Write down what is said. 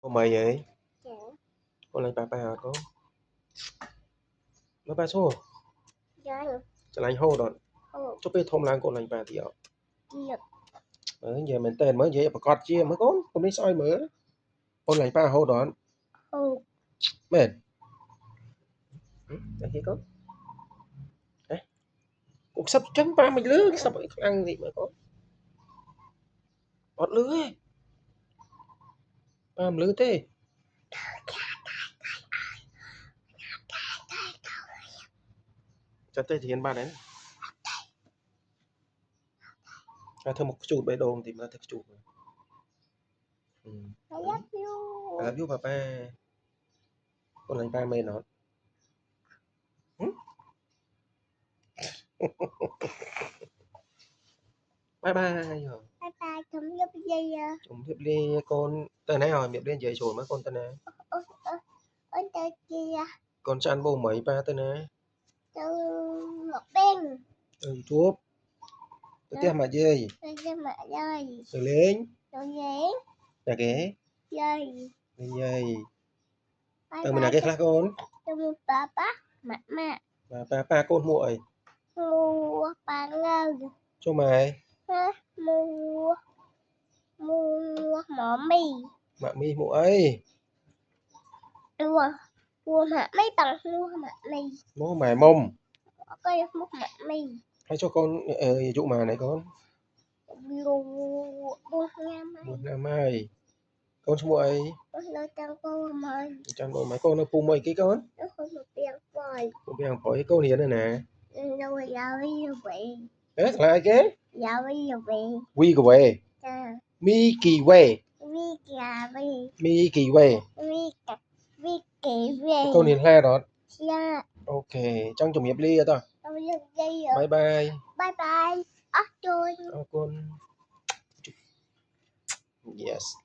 Cô mày vậy? Dạ. Con lấy ba hả con? Ba số. Dạ.จะไล่ hold on Ồ. cho bé thông lang con lấy ba tiểu. Dạ. Giờ mình tên mới vậy bà cọt chia mới con đi soi mới. Con lấy ba hold on. Ồ. Mệt. Đấy con. Đấy. Cũng sắp trắng ba mình lứa sắp ăn gì mà con. Ọt lứa ấy. Ba mình lứa thế. Chặt tay thì hiện ba đấy. Thơ một chụp bê đồn thì mà thật chụp. I love you. I love you papa. Con lấy ba mê nó. Bye bye rồi. Bye bye. Không giúp gì à? Chúng tiếp đi con tên này rồi miệng lên dưới chổi mấy con tên này. Ôi trời kìa. Con chăn bố mấy ba tên này. Từ một bên. Thuốc. Tôi tiếp mà dây. Tôi cho mẹ dây. Rồi lên. Rồi dễ. Là cái. Dây. Dây. Bye Mình là cái khác con. Tôi mua papa. Mẹ. Và ba con muội. Mua ba ngơ. Cho mày. Mua mỏ mì. Mạ mi muội. Mua mạ mì bằng mua mạ mì. Mô mày mông. Có mua mạ mì. Hay cho con dụ mà này con. Buồn nam mai. Con cho muội. Con nói cho cô mày. Chăn bố mấy con nó pù mày cái con. Nó không được tiền phơi. Cũng biết hàng phổi con hiến này nè. Rồi giờ đi về. Đấy là ai cái? Giờ đi về. We go away. Mi kỳ way. Vi cà về. Mi kỳ way. Vi kỳ về. Con hiến la đó. Dạ. Ok, trong chụp hiệp ly rồi ta. Bye bye. Bye bye. Con. Con. Yes.